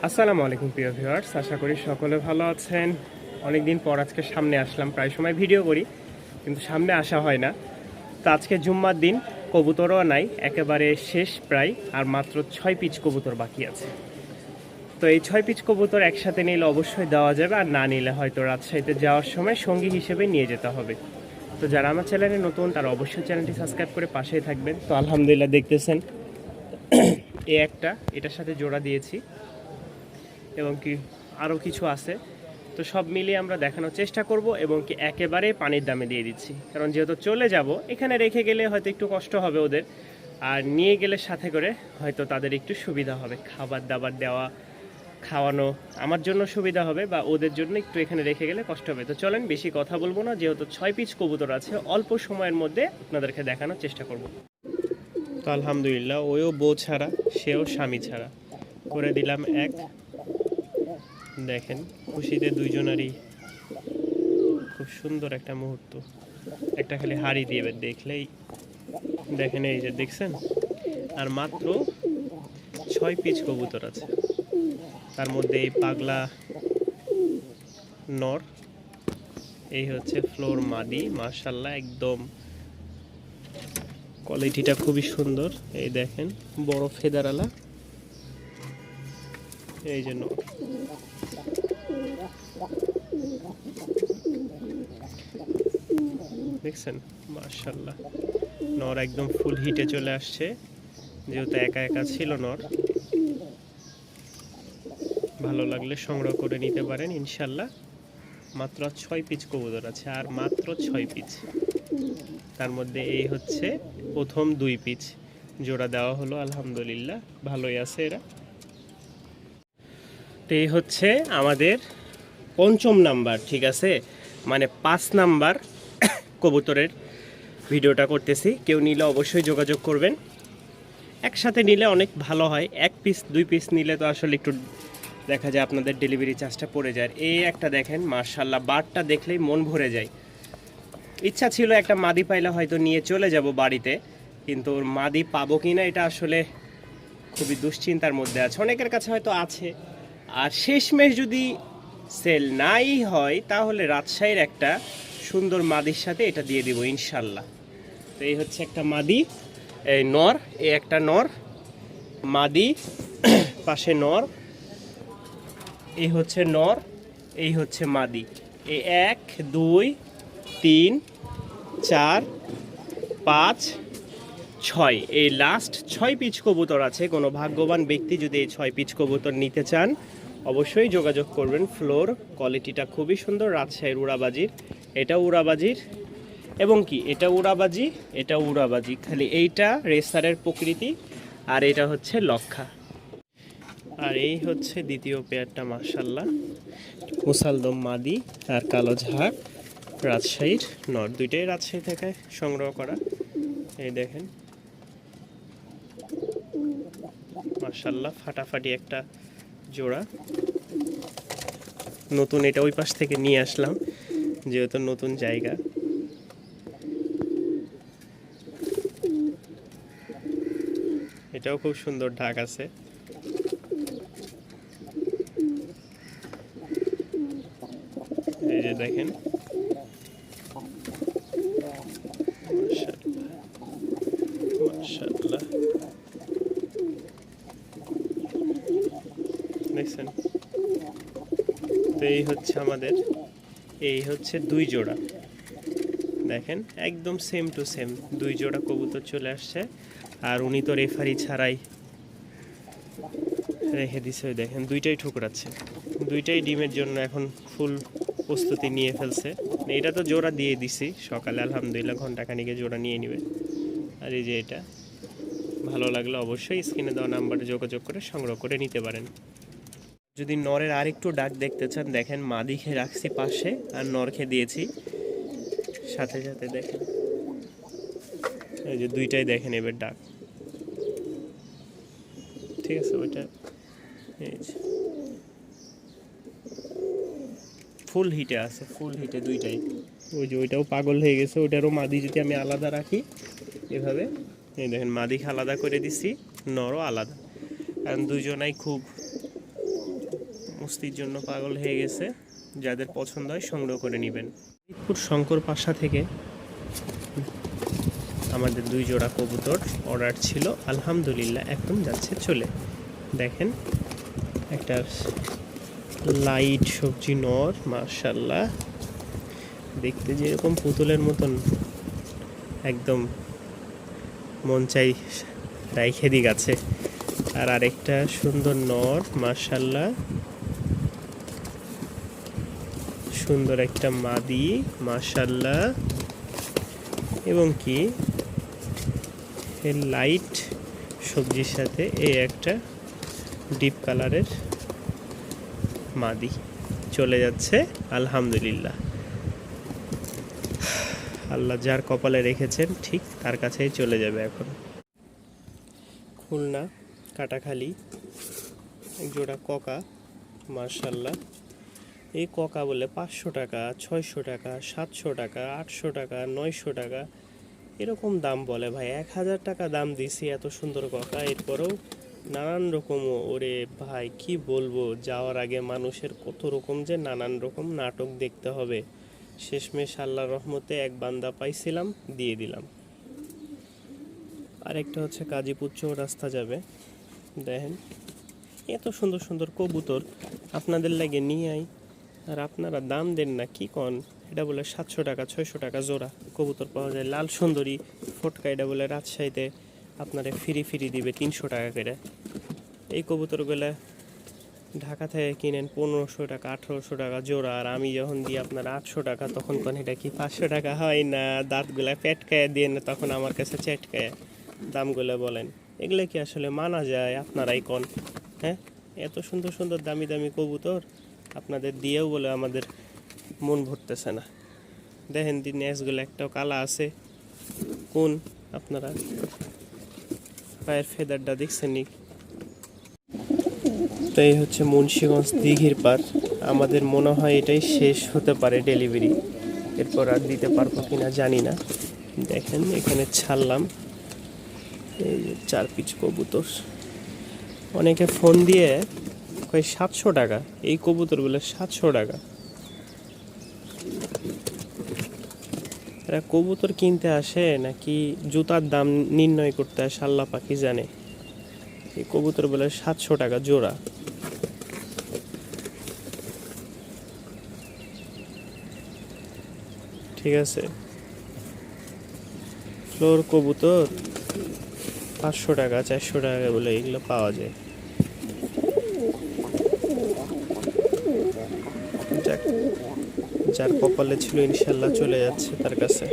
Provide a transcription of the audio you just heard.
আসসালামু আলাইকুম প্রিয় ভিউয়ার্স, আশা করি সকলে ভালো আছেন। অনেকদিন পর আজকে সামনে আসলাম। প্রায় সময় ভিডিও করি কিন্তু সামনে আসা হয় না। তো আজকে জুম্মার দিন, কবুতরও নাই, একেবারে শেষ প্রায়, আর মাত্র 6 পিচ কবুতর বাকি আছে। তো এই 6 পিচ কবুতর একসাথে নিলে অবশ্যই দেওয়া যাবে, আর না নিলে হয়তো রাজশাহীতে যাওয়ার সময় সঙ্গী হিসেবে নিয়ে যেতে হবে। তো যারা আমার চ্যানেলে নতুন তারা অবশ্যই চ্যানেলটি সাবস্ক্রাইব করে পাশেই থাকবেন। তো আলহামদুলিল্লাহ দেখতেছেন এই একটা, এটার সাথে জোড়া দিয়েছি এবং কি আরও কিছু আছে। তো সব মিলিয়ে আমরা দেখানোর চেষ্টা করব এবং কি একেবারে পানির দামে দিয়ে দিচ্ছি, কারণ যেহেতু চলে যাব এখানে রেখে গেলে হয়তো একটু কষ্ট হবে ওদের, আর নিয়ে গেলে সাথে করে হয়তো তাদের একটু সুবিধা হবে, খাবার দাবার দেওয়া খাওয়ানো আমার জন্য সুবিধা হবে, বা ওদের জন্য একটু এখানে রেখে গেলে কষ্ট হবে। তো চলেন বেশি কথা বলবো না, যেহেতু 6 পিচ কবুতর আছে, অল্প সময়ের মধ্যে আপনাদেরকে দেখানোর চেষ্টা করব। তো আলহামদুলিল্লাহ ওও বউ ছাড়া, সেও স্বামী ছাড়া করে দিলাম এক। দেখেন খুশিতে দুইজনারই খুব সুন্দর একটা মুহূর্ত। একটা খালি হাড়ি দিয়ে দেখলেই দেখেন, এই যে দেখছেন, আর মাত্র 6 পিচ কবুতর আছে। তার মধ্যে এই পাগলা নর, এই হচ্ছে ফ্লোর মাদি, মাশাল্লাহ একদম কোয়ালিটিটা খুবই সুন্দর। এই দেখেন বড় ফেদারালা, এই যে নর। দেখছেন মাশাল্লাহ, নর একদম ফুল হিটে চলে আসছে, যেহেতু একা একা ছিল নর। ভালো লাগলে সংগ্রহ করে নিতে পারেন ইনশাল্লাহ। মাত্র 6 পিচ কবুতর আছে, আর মাত্র 6 পিচ। তার মধ্যে এই হচ্ছে প্রথম 2 পিচ জোড়া দেওয়া হলো, আলহামদুলিল্লাহ ভালোই আছে এরা। তো এই হচ্ছে আমাদের 5ম নাম্বার, ঠিক আছে, মানে 5 নাম্বার কবুতরের ভিডিওটা করতেছি। কেউ নিলে অবশ্যই যোগাযোগ করবেন, একসাথে নিলে অনেক ভালো হয়। 1 পিস 2 পিস নিলে তো আসলে একটু দেখা যায় আপনাদের ডেলিভারি চার্জটা পড়ে যায়। এই একটা দেখেন মাশাল্লাহ, বারটা দেখলেই মন ভরে যায়। ইচ্ছা ছিল একটা মাদি পাইলে হয়তো নিয়ে চলে যাব বাড়িতে, কিন্তু মাদি পাবো কি না এটা আসলে খুবই দুশ্চিন্তার মধ্যে আছে। অনেকের কাছে হয়তো আছে, আর শেষমেশ যদি সেল নাই হয় তাহলে রাজশাহীর একটা সুন্দর মাদির সাথে এটা দিয়ে দিব ইনশাল্লাহ। তো এই হচ্ছে একটা মাদি, এই নর, এই একটা নর মাদি, পাশে নর, এই হচ্ছে নর, এই হচ্ছে মাদি। এই 1 2 3 4 5 6, এই লাস্ট 6 পিচ কবুতর আছে। কোনো ভাগ্যবান ব্যক্তি যদি এই 6 পিচ কবুতর নিতে চান অবশ্যই যোগাযোগ করবেন। ফ্লোর কোয়ালিটিটা খুবই সুন্দর, রাজশাহীর উড়াবাজির। এটা উড়াবাজির এবং কি এটা উড়াবাজি, এটা উড়াবাজি, খালি এইটা রেসারের প্রকৃতি, আর এটা হচ্ছে লক্ষা। আর এই হচ্ছে দ্বিতীয় পেয়ারটা, মাশাল্লাহ মুসালদম মাদি আর কালো ঝাড়, রাজশাহীর নর, দুইটাই রাজশাহী থেকে সংগ্রহ করা। এই দেখেন মাশাল্লাহ ফাটাফাটি একটা জোড়া। নতুন এটা ওই পাশ থেকে নিয়ে আসলাম, যেহেতু নতুন জায়গা। এটাও খুব সুন্দর ঢাক আছে। এই যে দেখেন মাশাআল্লাহ, দেখছেন। তো এই হচ্ছে আমাদের, এই হচ্ছে 2 জোড়া, দেখেন একদম সেম টু সেম 2 জোড়া কবুতর চলে আসছে। আর উনি তো রেফারি ছাড়াই রেখে দিছে, দেখেন দুইটাই ঠুকরাচ্ছে, দুইটাই ডিমের জন্য এখন ফুল প্রস্তুতি নিয়ে ফেলছে। এটা তো জোড়া দিয়ে দিছি সকালে, আলহামদুলিল্লাহ ঘন্টাখানিকে জোড়া নিয়ে নেবে। আর এই যে এটা ভালো লাগলে অবশ্যই স্ক্রিনে দেওয়া নাম্বারে যোগাযোগ করে সংগ্রহ করে নিতে পারেন। যদি নরের আরেকটু ডাক দেখতে চান, দেখেন মাদি খেয়ে রাখছি পাশে আর নর খেয়ে দিয়েছি সাথে সাথে, দেখেন এই যে দুইটাই দেখেন এবার ডাক, ঠিক আছে। ওইটা এই যে ফুল হিটে আছে, ফুল হিটে দুইটাই। ওই যে ওইটাও পাগল হয়ে গেছে, ওইটারও মাদি যদি আমি আলাদা রাখি এভাবে, এই দেখেন মাদিকে আলাদা করে দিছি, নরও আলাদা, কারণ দুজনাই খুব মস্তির জন্য পাগল হয়ে গেছে। যাদের পছন্দ হয় সংগ্রহ করে নেবেন। ফরিদপুর শঙ্কর পাশা থেকে আমাদের 2 জোড়া কবুতর অর্ডার ছিল, আলহামদুলিল্লাহ এখন যাচ্ছে চলে। দেখেন একটা লাইট সবজি নর, মাশাআল্লাহ, দেখতে যেরকম পুতুলের মতন, একদম মন চাই রাইখে দি গাছে। আর আরেকটা সুন্দর নর, মাশাআল্লাহ, সুন্দর একটা মাদি, মাশাআল্লাহ, এবং কি লাইট সবজির সাথে এই একটা ডিপ কালারের মাদি চলে যাচ্ছে, আলহামদুলিল্লাহ। আল্লাহ যার কপালে রেখেছেন ঠিক তার কাছেই চলে যাবে। এখন খুলনা কাটাখালী এক জোড়া ককা, মাশাআল্লাহ। এই ককা বলে 500 টাকা, 600 টাকা, 700 টাকা, 800 টাকা, 900 টাকা এরকম দাম বলে। ভাই 1000 টাকা দাম দিছি এত সুন্দর ককা, এরপরেও নানান রকম। ওরে ভাই কি বলবো, যাওয়ার আগে মানুষের কত রকম যে নানান রকম নাটক দেখতে হবে। শেষমেশ আল্লাহর রহমতে এক বান্দা পাইছিলাম, দিয়ে দিলাম। আরেকটা হচ্ছে কাজীপুর চৌরাস্তা যাবে। দেখেন এত সুন্দর সুন্দর কবুতর আপনাদের লাগে নিয়ে আই, আর আপনারা দাম দেন না, কি কন? এটা বলে 700 টাকা 600 টাকা জোড়া কবুতর পাওয়া যায়। লাল সুন্দরী ফটকা এটা বলে রাজশাহীতে আপনারা ফ্রি দিবে 300 টাকা করে। এই কবুতরগুলো ঢাকা থেকে কিনেন 1500 টাকা 1800 টাকা জোড়া, আর আমি যখন দিই আপনার 800 টাকা, তখন কোন এটা কি 500 টাকা হয় না? দাঁতগুলা পেটকায় দিয়ে না, তখন আমার কাছে চেটকায় দামগুলো বলেন। এগুলো কি আসলে মানা যায়? আপনারাই কোন। হ্যাঁ, এত সুন্দর সুন্দর দামি দামি কবুতর আপনাদের দিয়েও বলে আমাদের মন ভরতেছে না। দেখেন দিন ন্যাসগুলো একটাও কালা আছে কোন? আপনারা পায়ের ফেদারটা দেখছেন নি? তো এই হচ্ছে মুন্সিগঞ্জ দিঘির পার। আমাদের মনে হয় এটাই শেষ হতে পারে ডেলিভারি, এরপর আর দিতে পারবো কিনা জানি না। দেখেন এখানে ছাড়লাম এই 4 পিস কবুতর। অনেকে ফোন দিয়ে কয় 700 টাকা, এই কবুতরগুলো 700 টাকা। এরা কবুতর কিনতে আসে নাকি জুতার দাম নির্ণয় করতে আসে আল্লাহ পাকি জানে। এই কবুতর বলে 700 টাকা জোড়া। ঠিক আছে, ফ্লোর কবুতর 500 টাকা 400 টাকা বলে এগুলো পাওয়া যায়। যার কপালে ছিল ইনশাল্লাহ চলে যাচ্ছে তার কাছে।